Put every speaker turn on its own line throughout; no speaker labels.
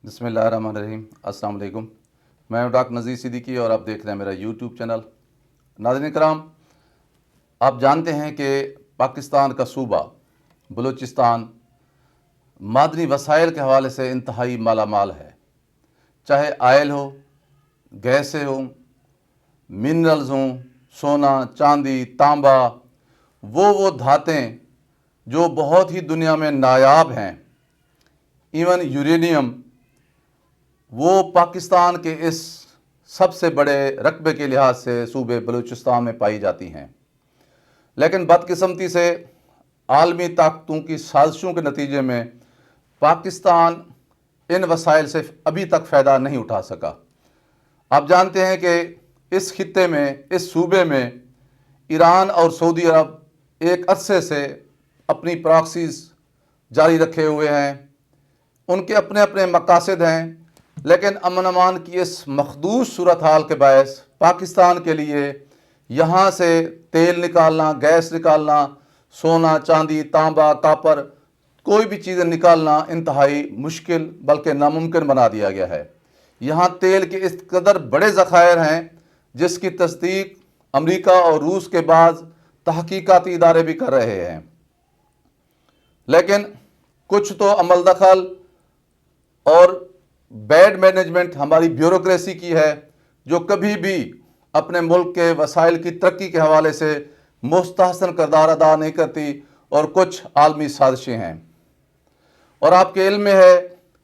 بسم اللہ الرحمن الرحیم۔ السلام علیکم، میں ہوں ڈاکٹر نذیر صدیقی اور آپ دیکھ رہے ہیں میرا یوٹیوب چینل۔ ناظرین کرام، آپ جانتے ہیں کہ پاکستان کا صوبہ بلوچستان معدنی وسائل کے حوالے سے انتہائی مالا مال ہے، چاہے آئل ہو، گیسیں ہوں، منرلز ہوں، سونا، چاندی، تانبا، وہ دھاتیں جو بہت ہی دنیا میں نایاب ہیں، ایون یورینیم، وہ پاکستان کے اس سب سے بڑے رقبے کے لحاظ سے صوبے بلوچستان میں پائی جاتی ہیں۔ لیکن بدقسمتی سے عالمی طاقتوں کی سازشوں کے نتیجے میں پاکستان ان وسائل سے ابھی تک فائدہ نہیں اٹھا سکا۔ آپ جانتے ہیں کہ اس خطے میں، اس صوبے میں ایران اور سعودی عرب ایک عرصے سے اپنی پراکسیز جاری رکھے ہوئے ہیں، ان کے اپنے اپنے مقاصد ہیں، لیکن امن امان کی اس مخدوش صورتحال کے باعث پاکستان کے لیے یہاں سے تیل نکالنا، گیس نکالنا، سونا، چاندی، تانبا، کاپر، کوئی بھی چیزیں نکالنا انتہائی مشکل بلکہ ناممکن بنا دیا گیا ہے۔ یہاں تیل کے اس قدر بڑے ذخائر ہیں جس کی تصدیق امریکہ اور روس کے بعض تحقیقاتی ادارے بھی کر رہے ہیں، لیکن کچھ تو عمل دخل اور بیڈ مینجمنٹ ہماری بیوروکریسی کی ہے جو کبھی بھی اپنے ملک کے وسائل کی ترقی کے حوالے سے مستحسن کردار ادا نہیں کرتی، اور کچھ عالمی سازشیں ہیں۔ اور آپ کے علم میں ہے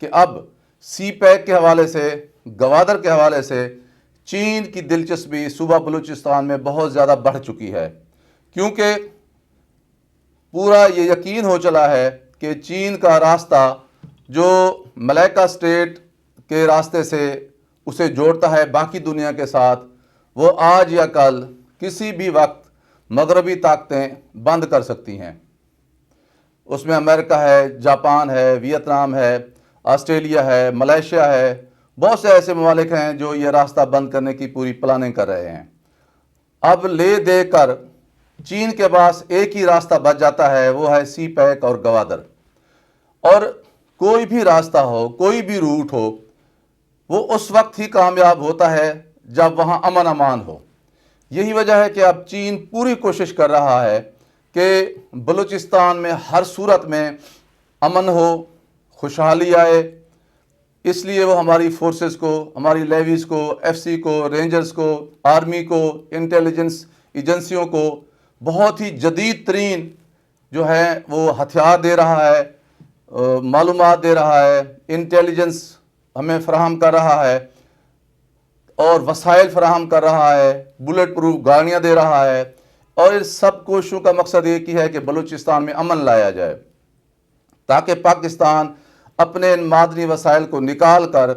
کہ اب سی پیک کے حوالے سے، گوادر کے حوالے سے چین کی دلچسپی صوبہ بلوچستان میں بہت زیادہ بڑھ چکی ہے، کیونکہ پورا یہ یقین ہو چلا ہے کہ چین کا راستہ جو ملیکا اسٹیٹ کے راستے سے اسے جوڑتا ہے باقی دنیا کے ساتھ، وہ آج یا کل کسی بھی وقت مغربی طاقتیں بند کر سکتی ہیں۔ اس میں امریکہ ہے، جاپان ہے، ویتنام ہے، آسٹریلیا ہے، ملیشیا ہے، بہت سے ایسے ممالک ہیں جو یہ راستہ بند کرنے کی پوری پلاننگ کر رہے ہیں۔ اب لے دے کر چین کے پاس ایک ہی راستہ بچ جاتا ہے، وہ ہے سی پیک اور گوادر۔ اور کوئی بھی راستہ ہو، کوئی بھی روٹ ہو، وہ اس وقت ہی کامیاب ہوتا ہے جب وہاں امن امان ہو۔ یہی وجہ ہے کہ اب چین پوری کوشش کر رہا ہے کہ بلوچستان میں ہر صورت میں امن ہو، خوشحالی آئے۔ اس لیے وہ ہماری فورسز کو، ہماری لیویز کو، ایف سی کو، رینجرز کو، آرمی کو، انٹیلیجنس ایجنسیوں کو بہت ہی جدید ترین جو ہے وہ ہتھیار دے رہا ہے، معلومات دے رہا ہے، انٹیلیجنس ہمیں فراہم کر رہا ہے اور وسائل فراہم کر رہا ہے، بلٹ پروف گاڑیاں دے رہا ہے، اور اس سب کوششوں کا مقصد ایک ہی ہے کہ بلوچستان میں امن لایا جائے، تاکہ پاکستان اپنے ان معدنی وسائل کو نکال کر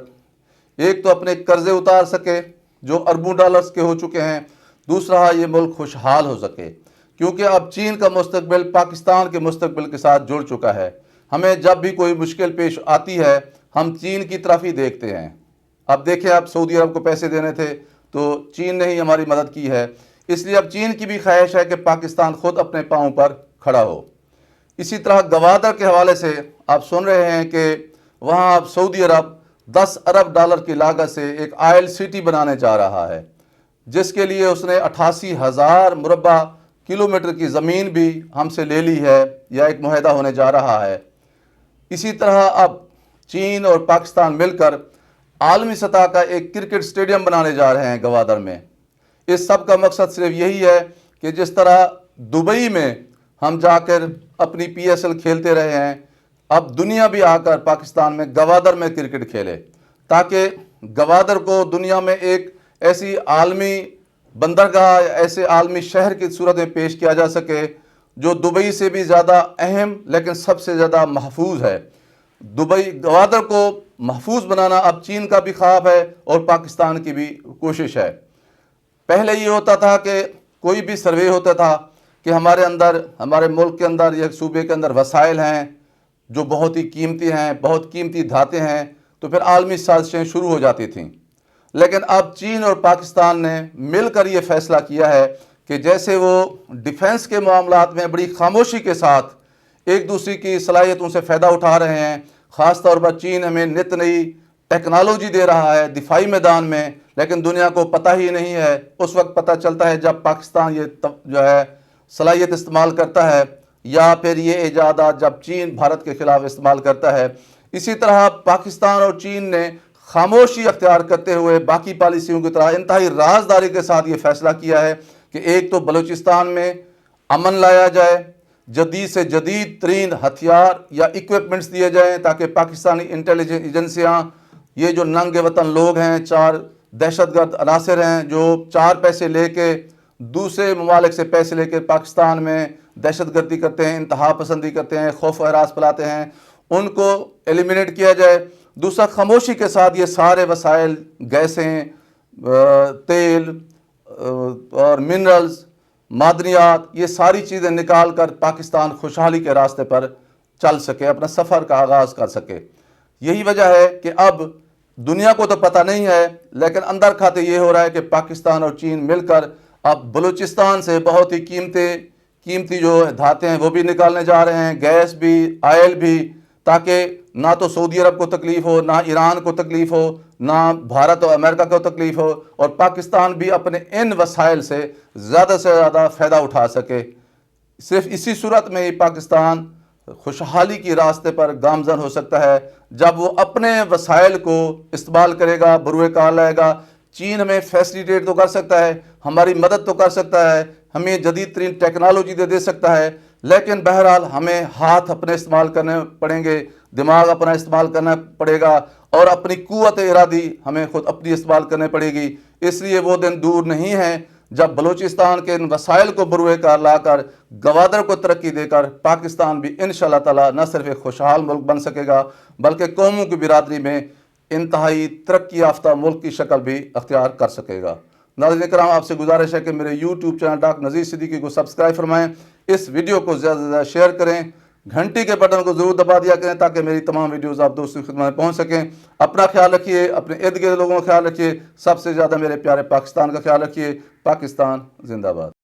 ایک تو اپنے قرضے اتار سکے جو اربوں ڈالرز کے ہو چکے ہیں، دوسرا یہ ملک خوشحال ہو سکے، کیونکہ اب چین کا مستقبل پاکستان کے مستقبل کے ساتھ جڑ چکا ہے۔ ہمیں جب بھی کوئی مشکل پیش آتی ہے ہم چین کی طرف ہی دیکھتے ہیں۔ اب دیکھیں، اب سعودی عرب کو پیسے دینے تھے تو چین نے ہی ہماری مدد کی ہے، اس لیے اب چین کی بھی خواہش ہے کہ پاکستان خود اپنے پاؤں پر کھڑا ہو۔ اسی طرح گوادر کے حوالے سے آپ سن رہے ہیں کہ وہاں اب سعودی عرب 10 ارب ڈالر کی لاگت سے ایک آئل سٹی بنانے جا رہا ہے، جس کے لیے اس نے 88,000 مربع کلومیٹر کی زمین بھی ہم سے لے لی ہے یا ایک معاہدہ ہونے جا رہا ہے۔ اسی طرح اب چین اور پاکستان مل کر عالمی سطح کا ایک کرکٹ سٹیڈیم بنانے جا رہے ہیں گوادر میں۔ اس سب کا مقصد صرف یہی ہے کہ جس طرح دبئی میں ہم جا کر اپنی پی ایس ایل کھیلتے رہے ہیں، اب دنیا بھی آ کر پاکستان میں گوادر میں کرکٹ کھیلے، تاکہ گوادر کو دنیا میں ایک ایسی عالمی بندرگاہ، ایسے عالمی شہر کی صورت میں پیش کیا جا سکے جو دبئی سے بھی زیادہ اہم لیکن سب سے زیادہ محفوظ ہے۔ گوادر کو محفوظ بنانا اب چین کا بھی خواب ہے اور پاکستان کی بھی کوشش ہے۔ پہلے یہ ہوتا تھا کہ کوئی بھی سروے ہوتا تھا کہ ہمارے ملک کے اندر یا صوبے کے اندر وسائل ہیں جو بہت ہی قیمتی ہیں، بہت قیمتی دھاتیں ہیں، تو پھر عالمی سازشیں شروع ہو جاتی تھیں۔ لیکن اب چین اور پاکستان نے مل کر یہ فیصلہ کیا ہے کہ جیسے وہ ڈیفنس کے معاملات میں بڑی خاموشی کے ساتھ ایک دوسرے کی صلاحیتوں سے فائدہ اٹھا رہے ہیں، خاص طور پر چین ہمیں نت نئی ٹیکنالوجی دے رہا ہے دفاعی میدان میں، لیکن دنیا کو پتہ ہی نہیں ہے۔ اس وقت پتہ چلتا ہے جب پاکستان یہ جو ہے صلاحیت استعمال کرتا ہے، یا پھر یہ ایجادات جب چین بھارت کے خلاف استعمال کرتا ہے۔ اسی طرح پاکستان اور چین نے خاموشی اختیار کرتے ہوئے باقی پالیسیوں کی طرح انتہائی رازداری کے ساتھ یہ فیصلہ کیا ہے کہ ایک تو بلوچستان میں امن لایا جائے، جدید سے جدید ترین ہتھیار یا ایکوپمنٹس دیے جائیں تاکہ پاکستانی انٹیلیجنس ایجنسیاں، یہ جو ننگے وطن لوگ ہیں، 4 دہشت گرد عناصر ہیں جو 4 پیسے لے کے دوسرے ممالک سے پیسے لے کے پاکستان میں دہشت گردی کرتے ہیں، انتہا پسندی کرتے ہیں، خوف و ہراس پھیلاتے ہیں، ان کو ایلیمینیٹ کیا جائے۔ دوسرا، خاموشی کے ساتھ یہ سارے وسائل، گیسیں، تیل اور منرلز، معدنیات، یہ ساری چیزیں نکال کر پاکستان خوشحالی کے راستے پر چل سکے، اپنا سفر کا آغاز کر سکے۔ یہی وجہ ہے کہ اب دنیا کو تو پتہ نہیں ہے، لیکن اندر کھاتے یہ ہو رہا ہے کہ پاکستان اور چین مل کر اب بلوچستان سے بہت ہی قیمتی جو دھاتیں ہیں وہ بھی نکالنے جا رہے ہیں، گیس بھی، آئل بھی، تاکہ نہ تو سعودی عرب کو تکلیف ہو، نہ ایران کو تکلیف ہو، نہ بھارت اور امریکہ کو تکلیف ہو، اور پاکستان بھی اپنے ان وسائل سے زیادہ فائدہ اٹھا سکے۔ صرف اسی صورت میں ہی پاکستان خوشحالی کی راستے پر گامزن ہو سکتا ہے جب وہ اپنے وسائل کو استعمال کرے گا، بروئے کار لائے گا۔ چین ہمیں فیسیلیٹیٹ تو کر سکتا ہے، ہماری مدد تو کر سکتا ہے، ہمیں جدید ترین ٹیکنالوجی دے سکتا ہے، لیکن بہرحال ہمیں ہاتھ اپنے استعمال کرنے پڑیں گے، دماغ اپنا استعمال کرنا پڑے گا، اور اپنی قوت ارادی ہمیں خود اپنی استعمال کرنے پڑے گی۔ اس لیے وہ دن دور نہیں ہیں جب بلوچستان کے ان وسائل کو بروئے کار لا کر، گوادر کو ترقی دے کر، پاکستان بھی انشاءاللہ تعالی نہ صرف ایک خوشحال ملک بن سکے گا بلکہ قوموں کی برادری میں انتہائی ترقی یافتہ ملک کی شکل بھی اختیار کر سکے گا۔ ناظرین کرام، آپ سے گزارش ہے کہ میرے YouTube channel doctor Nazir Siddiqui کو سبسکرائب فرمائیں، اس ویڈیو کو زیادہ سے زیادہ شیئر کریں، گھنٹی کے بٹن کو ضرور دبا دیا کریں تاکہ میری تمام ویڈیوز آپ دوستوں کی خدمت میں پہنچ سکیں۔ اپنا خیال رکھیے، اپنے ارد گرد لوگوں کا خیال رکھیے، سب سے زیادہ میرے پیارے پاکستان کا خیال رکھیے۔ پاکستان زندہ باد۔